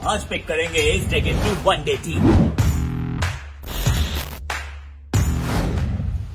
आज पिक करेंगे इस डेकेड की वनडे टीम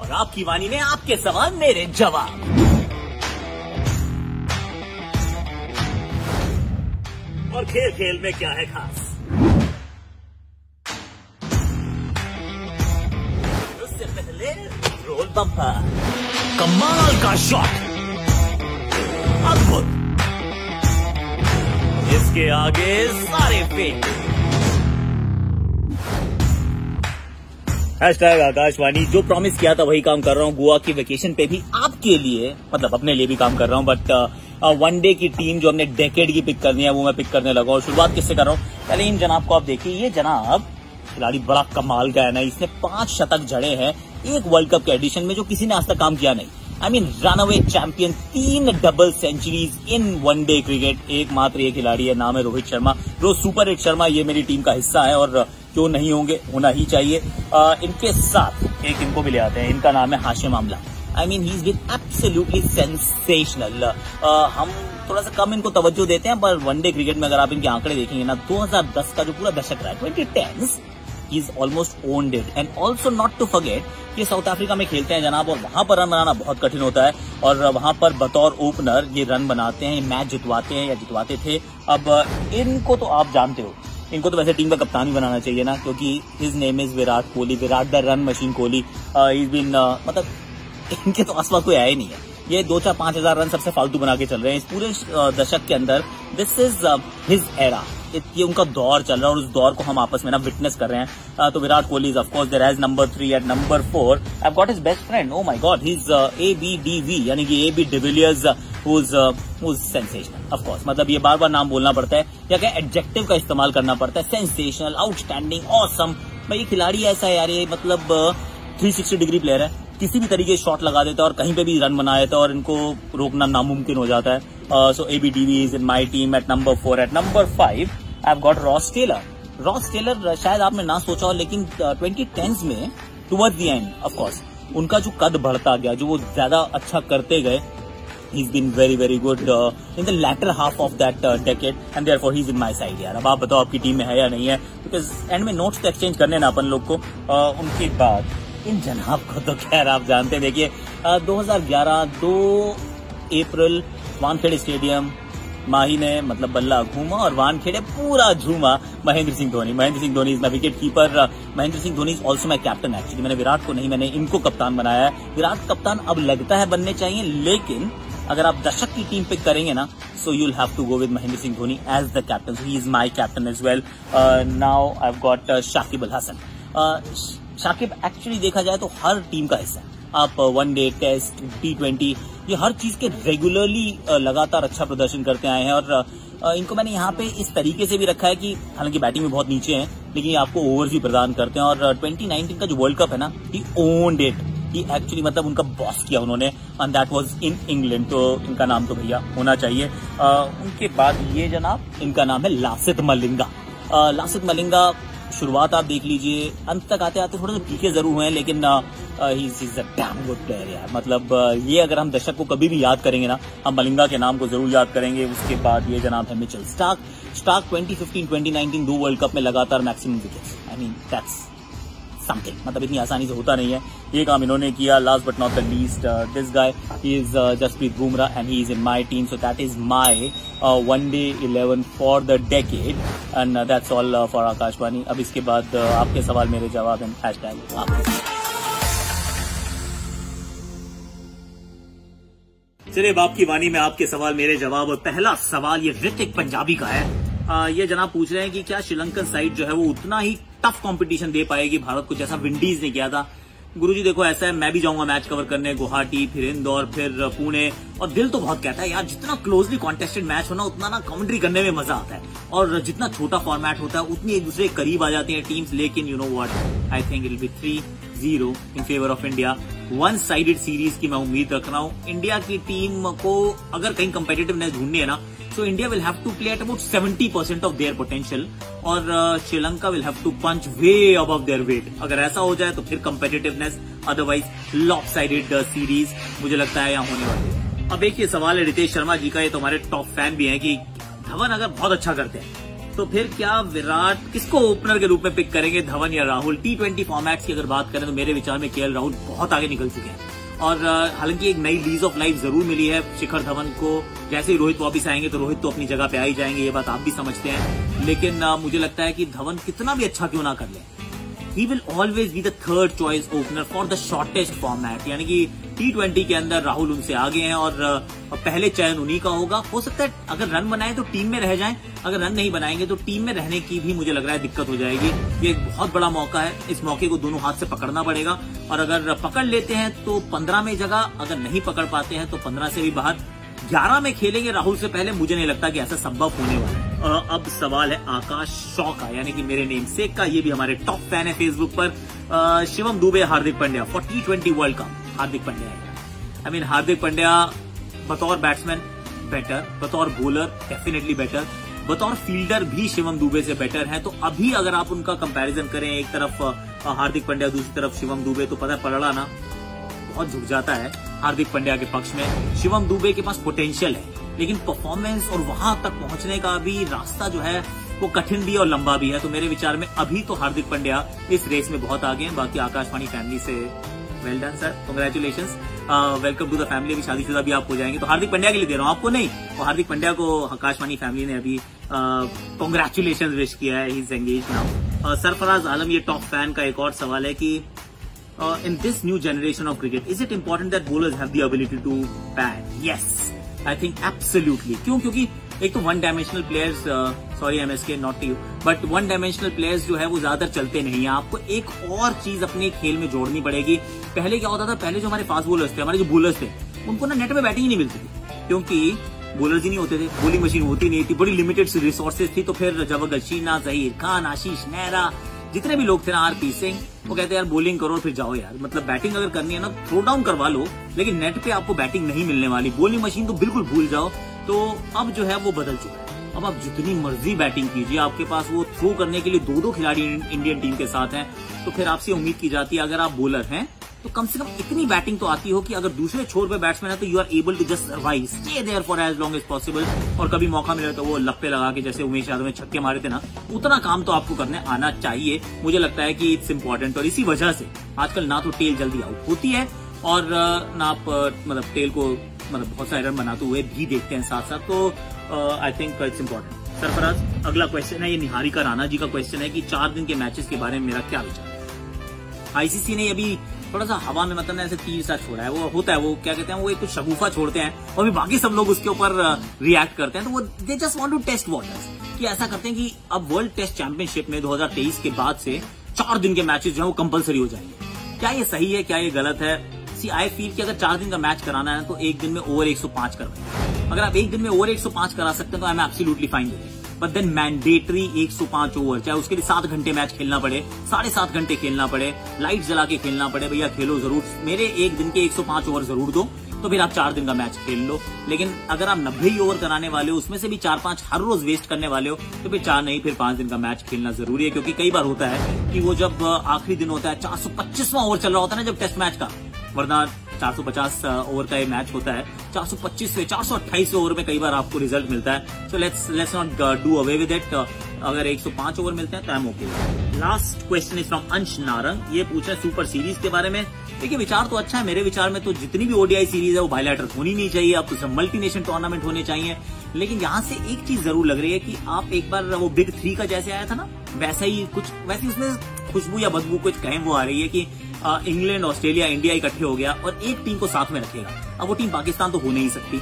और आपकी वाणी में आपके सवाल मेरे जवाब। और खेल खेल में क्या है खास, उससे पहले रोल बम्पर, कमाल का शॉट, अद्भुत, इसके आगे सारे फेक। हैशटैग आकाशवाणी, जो प्रॉमिस किया था वही काम कर रहा हूँ। गोवा की वेकेशन पे भी आपके लिए, मतलब अपने लिए भी काम कर रहा हूँ, बट वनडे की टीम जो हमने डेकेड की पिक करनी है वो मैं पिक करने लगा हूँ। शुरुआत किससे कर रहा हूँ, पहले इन जनाब को आप देखिए। ये जनाब खिलाड़ी बड़ा कमाल का है ना, इसने 5 शतक जड़े हैं एक वर्ल्ड कप के एडिशन में, जो किसी ने आज तक काम किया नहीं। I mean runaway champion, 3 double centuries in one day cricket. एकमात्र ये खिलाड़ी है, नाम है रोहित शर्मा। रोज सुपर हिट शर्मा ये मेरी टीम का हिस्सा है और क्यों नहीं होंगे, होना ही चाहिए। इनके साथ एक इनको भी ले आते हैं, इनका नाम है Hashim Amla. I mean he is been absolutely sensational. हम थोड़ा सा कम इनको तवज्जो देते हैं, पर वनडे क्रिकेट में अगर आप इनके आंकड़े देखेंगे ना, 2010 का जो पूरा दशक रहा है, 2010s, he is almost owned it. And also not to forget, ये साउथ अफ्रीका में खेलते हैं जनाब, और वहां पर रन बनाना बहुत कठिन होता है और वहां पर बतौर ओपनर ये रन बनाते हैं, मैच जितवाते हैं या जितवाते थे। अब इनको तो आप जानते हो, इनको तो वैसे टीम का कप्तान ही बनाना चाहिए ना, क्योंकि his name is Virat Kohli, Virat the run machine Kohli. Is been मतलब इनके तो आसपास कोई आया ही नहीं है। ये 2-4-5 हजार रन सबसे फालतू बना के चल रहे हैं इस पूरे दशक के अंदर। दिस इज हिज एरा, ये उनका दौर चल रहा है और उस दौर को हम आपस में ना विटनेस कर रहे हैं। तो Virat Kohli is of course there as number 3 at number 4 I have got his best friend, oh my god, he is ABDV, यानी कि AB de Villiers, who is sensational. Of course मतलब ये बार बार नाम बोलना पड़ता है या क्या एडजेक्टिव का इस्तेमाल करना पड़ता है। Sensational, outstanding, awesome. भाई ये खिलाड़ी ऐसा है यार, ये मतलब 360 डिग्री प्लेयर है, किसी भी तरीके से शॉट लगा देता है और कहीं पे भी रन बना देता है और इनको रोकना नामुमकिन हो जाता है। So ABDV is in my team at number 4। At number 5 I have got Ross Taylor. Ross Taylor शायद आपने ना सोचा हो, लेकिन 2010s में towards the end of course उनका जो कद बढ़ता गया, जो वो ज्यादा अच्छा करते गए, he's been very very good in the latter half of that decade and therefore he's in my side यार। अब आप बताओ आपकी टीम में है या नहीं है, because एंड में नोट्स तो एक्सचेंज करने ना अपन लोग को। उनके बाद इन जनाब को तो खैर आप जानते हैं। देखिए 2011 2 अप्रैल वानखेड़े स्टेडियम, माही ने मतलब बल्ला घूमा और वानखेड़े पूरा झूमा। Mahendra Singh Dhoni, Mahendra Singh Dhoni is my wicket keeper. Mahendra Singh Dhoni is also my captain. Actually मैंने विराट को नहीं, मैंने इनको कप्तान बनाया है। विराट कप्तान अब लगता है बनने चाहिए, लेकिन अगर आप दशक की टीम पिक करेंगे ना, so you will have to go with Mahendra Singh Dhoni as the captain. So he is my captain as well. Now I have got Shakib Al Hasan. Shakib actually देखा जाए तो हर टीम का हिस्सा है। आप वनडे, टेस्ट, T20, ये हर चीज के रेगुलरली लगातार अच्छा प्रदर्शन करते आए हैं और इनको मैंने यहाँ पे इस तरीके से भी रखा है कि हालांकि बैटिंग में बहुत नीचे हैं, लेकिन ये आपको ओवर्स भी प्रदान करते हैं। और 2019 का जो वर्ल्ड कप है ना, ही ओन्ड इट। ही एक्चुअली मतलब उनका बॉस किया उन्होंने, and that was in England. तो इनका नाम तो भैया होना चाहिए। उनके बाद ये जनाब, इनका नाम है लासित मलिंगा। लासित मलिंगा शुरुआत आप देख लीजिए, अंत तक आते आते थोड़े से पीछे जरूर हुए हैं, लेकिन he is a damn good player यार। मतलब ये अगर हम दशक को कभी भी याद करेंगे ना, हम मलिंगा के नाम को जरूर याद करेंगे। उसके बाद ये जनाब है मिचेल स्टार्क। 2015-2019 2 वर्ल्ड कप में लगातार maximum wickets. I mean that's something, मतलब इतनी आसानी से होता नहीं है, ये काम इन्होंने किया। Last but not the least, this guy is Jasprit Bumrah and he is in my team. So that is my one day 11 for the decade and that's all for Akashvani. अब इसके बाद आपके सवाल मेरे जवाब एंड हैशटैग आपके। चलिए बाप की वाणी में आपके सवाल मेरे जवाब। और पहला सवाल ये ऋतिक पंजाबी का है। ये जनाब पूछ रहे हैं कि क्या श्रीलंकन साइड जो है वो उतना ही टफ कंपटीशन दे पाएगी भारत को जैसा विंडीज ने किया था। गुरुजी देखो ऐसा है, मैं भी जाऊंगा मैच कवर करने, गुवाहाटी, फिर इंदौर, फिर पुणे, और दिल तो बहुत कहता है यार जितना क्लोजली कॉन्टेस्टेड मैच हो ना, उतना ना कमेंट्री करने में मजा आता है, और जितना छोटा फॉर्मेट होता है उतनी एक दूसरे के करीब आ जाती है टीम्स। लेकिन you know what, I think it will be 3-0 in favour of India. One sided series की मैं उम्मीद रख रहा हूं। इंडिया की टीम को अगर कहीं कंपेटिटिवनेस ढूंढनी है ना, so India will have to play at about 70% of their potential और Sri Lanka will have to punch way above their weight। अगर ऐसा हो जाए तो फिर competitiveness, otherwise lopsided series मुझे लगता है यहाँ होने वाली है। अब एक ये सवाल है रितेश शर्मा जी का, ये तो हमारे टॉप फैन भी हैं, कि धवन अगर बहुत अच्छा करते हैं तो फिर क्या विराट किसको ओपनर के रूप में पिक करेंगे, धवन या राहुल? T20 फॉर्मेट्स की अगर बात करें तो मेरे विचार में केएल राहुल बहुत आगे निकल चुके हैं और हालांकि एक नई लीज ऑफ लाइफ जरूर मिली है शिखर धवन को। जैसे ही रोहित वापस आएंगे तो रोहित तो अपनी जगह पे आ ही जाएंगे, ये बात आप भी समझते हैं। लेकिन मुझे लगता है कि धवन कितना भी अच्छा क्यों ना कर ले, he will always be the third choice opener for the shortest format। यानी कि T20 के अंदर राहुल उनसे आगे हैं और पहले चयन उन्हीं का होगा। हो सकता है अगर रन बनाए तो टीम में रह जाएं, अगर रन नहीं बनाएंगे तो टीम में रहने की भी मुझे लग रहा है दिक्कत हो जाएगी। ये एक बहुत बड़ा मौका है, इस मौके को दोनों हाथ से पकड़ना पड़ेगा और अगर पकड़ लेते हैं तो 15 में जगह, अगर नहीं पकड़ पाते हैं तो 15 से भी बाहर 11 में खेलेंगे राहुल से पहले। मुझे नहीं लगता कि ऐसा संभव होने वाला है। अब सवाल है आकाश शॉ का, यानी कि मेरे नेम सेक का। ये भी हमारे टॉप फैन है फेसबुक पर। Shivam Dube, Hardik Pandya for T20 world cup. Hardik Pandya है, हार्दिक पांड्या बतौर बैट्समैन बेटर, बतौर बॉलर डेफिनेटली बेटर, बतौर फील्डर भी शिवम दुबे से बेटर है। तो अभी अगर आप उनका कंपैरिजन करें, एक तरफ हार्दिक पांड्या, दूसरी तरफ शिवम दुबे, तो पता पड़ा ना बहुत झुक जाता है हार्दिक पांड्या के पक्ष में। शिवम दुबे के पास पोटेंशियल है लेकिन परफॉर्मेंस और वहां तक पहुंचने का भी रास्ता जो है वो कठिन भी और लंबा भी है। तो मेरे विचार में अभी तो हार्दिक पांड्या इस रेस में बहुत आगे हैं। बाकी आकाशवाणी फैमिली से well done sir, congratulations, welcome to the family. अभी शादीशुदा भी आप हो जाएंगे तो हार्दिक पांड्या के लिए दे रहा हूं, आपको नहीं। और हार्दिक पांड्या को आकाशवाणी फैमिली ने अभी कांग्रेचुलेशंस विश किया है, he is engaged now. Sarfaraz Alam, ये टॉप फैन का एक और सवाल है कि in this new generation of cricket, is it important that bowlers have the ability to bat? Yes, I think absolutely. क्यों? क्योंकि एक तो one dimensional players, sorry MSK not to you, but one dimensional players जो है वो ज्यादातर चलते नहीं है। आपको एक और चीज अपने खेल में जोड़नी पड़ेगी। पहले क्या होता था, पहले जो हमारे फास्ट बॉलर्स थे, हमारे जो बॉलर्स थे, उनको ना नेट में बैटिंग ही नहीं मिलती थी क्योंकि बॉलर्स ही नहीं होते थे, बॉलिंग मशीन होती नहीं थी, बड़ी लिमिटेड रिसोर्सेज थी। तो फिर जब शीना, जहीर खान, आशीष नेहरा, जितने भी लोग थे ना, आरपी सिंह, वो कहते यार बॉलिंग करो फिर जाओ यार, मतलब बैटिंग अगर करनी है ना थ्रो डाउन करवा लो, लेकिन नेट पे आपको बैटिंग नहीं मिलने वाली, बॉलिंग मशीन तो बिल्कुल भूल जाओ। तो अब जो है वो बदल चुका है। अब आप जितनी मर्जी बैटिंग कीजिए, आपके पास वो थ्रो करने के लिए 2-2 खिलाड़ी इंडियन टीम के साथ हैं। तो फिर आपसे उम्मीद की जाती है अगर आप बॉलर हैं तो कम से कम इतनी बैटिंग तो आती हो कि अगर दूसरे छोर पे बैट्समैन है तो you are able to just survive, stay there for as long as possible. और कभी मौका मिले तो वो लप्पे लगा के, जैसे उमेश यादव ने छक्के मारे थे ना, उतना काम तो आपको करने आना चाहिए। मुझे लगता है कि इट्स इंपॉर्टेंट और इसी वजह से आजकल ना तो टेल जल्दी आउट होती है और ना आप मतलब टेल को बहुत सारे रन बनाते हुए भी देखते हैं साथ साथ। तो I think it's important. Sarfaraz, अगला क्वेश्चन है, ये निहारिका राणा जी का क्वेश्चन है कि 4 दिन के मैचेस के बारे में मेरा क्या विचार है। आईसीसी ने अभी थोड़ा सा हवा में मतलब ऐसे तीर सा छोड़ा है, वो होता है, वो क्या कहते हैं, वो एक कुछ शगुफा छोड़ते हैं और भी बाकी सब लोग उसके ऊपर रिएक्ट करते हैं। तो वो they just want to test waters, कि ऐसा करते हैं कि अब वर्ल्ड टेस्ट चैंपियनशिप में 2023 के बाद से 4 दिन के मैचेस जो है वो कंपलसरी हो जाएंगे। क्या ये सही है, क्या ये गलत है? सी आई फील कि अगर 4 दिन का मैच कराना है तो एक दिन में ओवर 105 करवाएं। अगर आप एक दिन में ओवर 105 करा सकते हैं तो I am absolutely fine with it. But then mandatory 105 over, चाहे उसके लिए 7 घंटे मैच खेलना पड़े, 7.5 घंटे खेलना पड़े, लाइट जला के खेलना पड़े, भैया खेलो जरूर, मेरे एक दिन के 105 ओवर जरूर दो, तो फिर आप 4 दिन का मैच खेल लो। लेकिन अगर आप 90 ओवर कराने वाले हो, उसमें से भी 4-5 हर रोज वेस्ट करने वाले हो, तो फिर 4 नहीं फिर 5 दिन का मैच खेलना जरूरी है। क्योंकि कई बार होता है कि वो जब आखिरी दिन होता है, 425वां ओवर चल रहा होता है ना जब टेस्ट मैच का, वरना 450 ओवर का ये मैच होता है, 425 से 428 ओवर में कई बार आपको रिजल्ट मिलता है। So let's not do away with it. अगर 105 ओवर मिलते हैं तो I M okay. Last question is from अंश नारंग, ये पूछा सुपर सीरीज के बारे में। देखिए विचार तो अच्छा है, मेरे विचार में तो जितनी भी ओडीआई सीरीज है वो बायलैटरल होनी नहीं चाहिए, अब तो सब मल्टीनेशनल टूर्नामेंट होने चाहिए। लेकिन यहाँ से एक चीज जरूर लग रही है कि आप एक बार वो बिग 3 का जैसे आया था ना, वैसा ही कुछ, वैसे उसमें खुशबू या बदबू कुछ कहें वो आ रही है कि इंग्लैंड, ऑस्ट्रेलिया, इंडिया इकट्ठे हो गया और एक टीम को साथ में रखेगा। अब वो टीम पाकिस्तान तो हो नहीं सकती,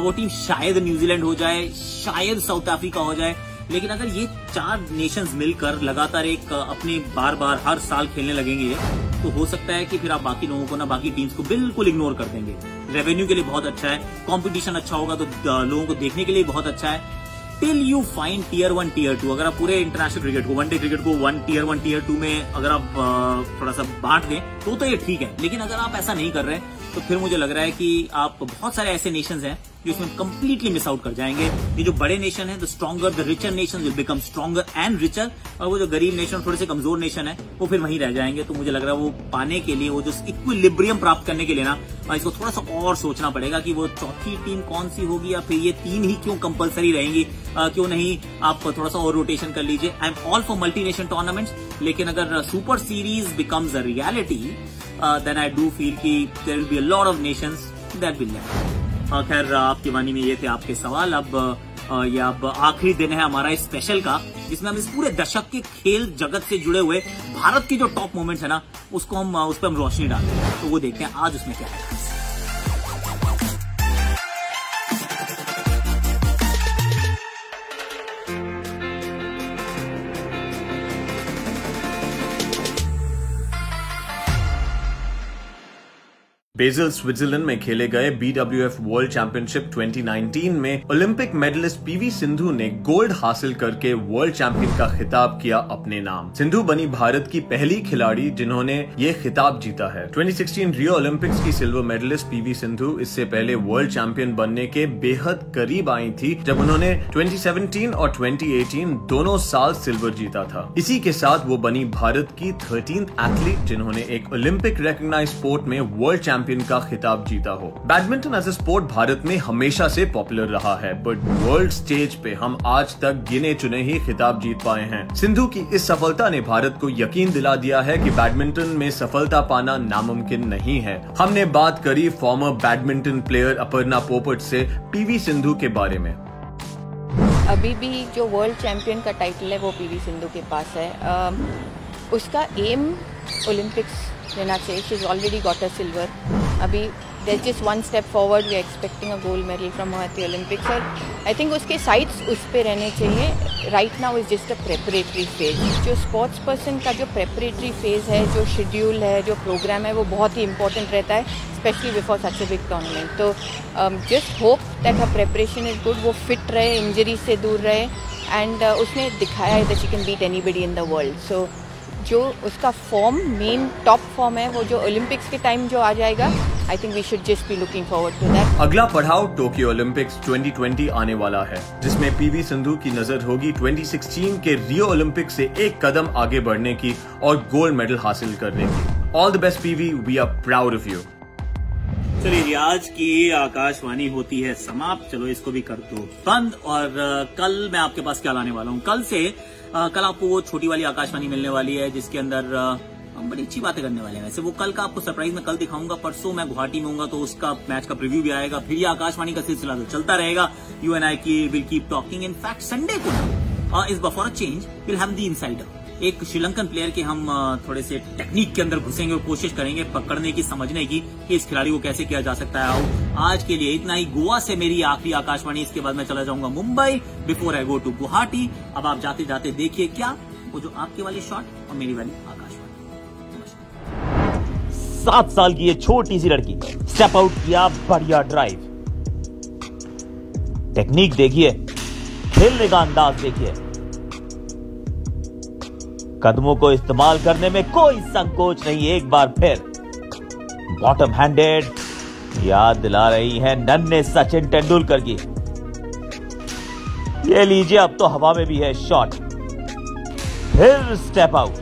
वो टीम शायद न्यूजीलैंड हो जाए, शायद साउथ अफ्रीका हो जाए। लेकिन अगर ये 4 नेशंस मिलकर लगातार एक अपने बार हर साल खेलने लगेंगे तो हो सकता है कि फिर आप बाकी लोगों को ना, बाकी टीम्स को बिल्कुल इग्नोर कर देंगे। रेवेन्यू के लिए बहुत अच्छा है, कंपटीशन अच्छा होगा तो लोगों को देखने के लिए बहुत अच्छा है। Till you find tier 1 tier 2, अगर आप पूरे इंटरनेशनल क्रिकेट को, वनडे क्रिकेट को टियर 1 टियर 2 में अगर आप थोड़ा सा बांट दें तो ये ठीक है। लेकिन अगर आप ऐसा नहीं कर रहे हैं तो फिर मुझे लग रहा है कि आप बहुत सारे ऐसे नेशंस हैं जो इसमें कंप्लीटली मिस आउट कर जाएंगे। ये जो बड़े नेशन है, the stronger the richer nation will become stronger and richer, और वो जो गरीब नेशन, थोड़े से कमजोर नेशन है, वो फिर वहीं रह जाएंगे। तो मुझे लग रहा है वो पाने के लिए, वो जो इक्विलिब्रियम प्राप्त करने के लिए ना, इसको थोड़ा सा और सोचना पड़ेगा कि वो चौथी टीम कौन सी होगी, या फिर ये 3 ही क्यों कंपलसरी रहेंगी, क्यों नहीं आप थोड़ा सा और रोटेशन कर लीजिए। I am all for multi nation tournaments, लेकिन अगर super series becomes a reality then I do feel कि there will be a lot of nations that will land. खैर, आपकी वाणी में ये थे आपके सवाल। अब आखिरी दिन है हमारा इस स्पेशल का, जिसमें हम इस पूरे दशक के खेल जगत से जुड़े हुए भारत की जो टॉप मोमेंट्स है ना, उसको हम उस पर हम रोशनी डालते हैं। तो वो देखते हैं आज उसमें क्या है। बेज़ल स्विट्जरलैंड में खेले गए BWF वर्ल्ड चैंपियनशिप 2019 में ओलंपिक मेडलिस्ट पीवी सिंधु ने गोल्ड हासिल करके वर्ल्ड चैंपियन का खिताब किया अपने नाम। सिंधु बनी भारत की पहली खिलाड़ी जिन्होंने ये खिताब जीता है। 2016 रियो ओलंपिक्स की सिल्वर मेडलिस्ट पीवी सिंधु इससे पहले वर्ल्ड चैंपियन बनने के बेहद करीब आई थी, जब उन्होंने 2017 और 2018 दोनों साल सिल्वर जीता था। इसी के साथ वो बनी भारत की 13th एथलीट जिन्होंने एक ओलंपिक रिकॉग्नाइज्ड स्पोर्ट में वर्ल्ड चैंपियन का खिताब जीता हो। Badminton as a sport Bharat में हमेशा से पॉपुलर रहा है, बट वर्ल्ड स्टेज पे हम आज तक गिने चुने ही खिताब जीत पाए हैं। सिंधु की इस सफलता ने भारत को यकीन दिला दिया है कि बैडमिंटन में सफलता पाना नामुमकिन नहीं है। हमने बात करी फॉर्मर बैडमिंटन प्लेयर अपर्णा पोपट से पीवी सिंधु के बारे में। अभी भी जो वर्ल्ड चैंपियन का टाइटल है वो पीवी सिंधु के पास है। उसका एम ओलंपिक्स लेना चाहिए। She is already got a silver. अभी there's just one step forward. We are expecting a gold medal from her at the Olympics. और I think उसके sights उस पे रहने चाहिए। Right now is just a preparatory phase. जो sports person का जो preparatory phase है, जो schedule है, जो program है, वो बहुत ही important रहता है, especially before such a big tournament. तो just hope that her preparation is good. वो fit रहे, injury से दूर रहे, and उसने दिखाया है that she can beat anybody in the world. So जो उसका फॉर्म, मेन टॉप फॉर्म है, वो जो ओलंपिक्स के टाइम जो आ जाएगा, I think we should just be looking forward to that. अगला पड़ाव टोक्यो ओलंपिक्स 2020 आने वाला है, जिसमें पीवी सिंधु की नजर होगी 2016 के रियो ओलंपिक से एक कदम आगे बढ़ने की और गोल्ड मेडल हासिल करने की। All the best PV, we are proud of you. चलिए, आज की आकाशवाणी होती है समाप्त। चलो इसको भी कर दो बंद। और कल मैं आपके पास क्या लाने वाला हूँ। कल आपको वो छोटी वाली आकाशवाणी मिलने वाली है, जिसके अंदर हम बड़ी अच्छी बातें करने वाले हैं। वैसे वो कल का आपको सरप्राइज मैं कल दिखाऊंगा। परसों मैं गुवाहाटी में हूंगा, तो उसका मैच का प्रीव्यू भी आएगा। फिर ये आकाशवाणी का सिलसिला तो चलता रहेगा। You and I will keep talking. In fact Sunday को इस for a change will have the insider. एक श्रीलंकन प्लेयर के हम थोड़े से टेक्निक के अंदर घुसेंगे और कोशिश करेंगे पकड़ने की, समझने की कि इस खिलाड़ी को कैसे किया जा सकता है आउट। आज के लिए इतना ही। गोवा से मेरी आखिरी आकाशवाणी। इसके बाद मैं चला जाऊंगा Mumbai before I go to Guwahati. अब आप जाते जाते देखिए क्या, वो जो आपकी वाली शॉट और मेरी वाली आकाशवाणी। 7 साल की ये छोटी सी लड़की स्टेप आउट किया, बढ़िया ड्राइव, टेक्निक देखिए, खेलने का अंदाज देखिए, कदमों को इस्तेमाल करने में कोई संकोच नहीं। एक बार फिर बॉटम हैंडेड, याद दिला रही है नन्हे सचिन तेंदुलकर की। ये लीजिए, अब तो हवा में भी है शॉट, फिर स्टेप आउट।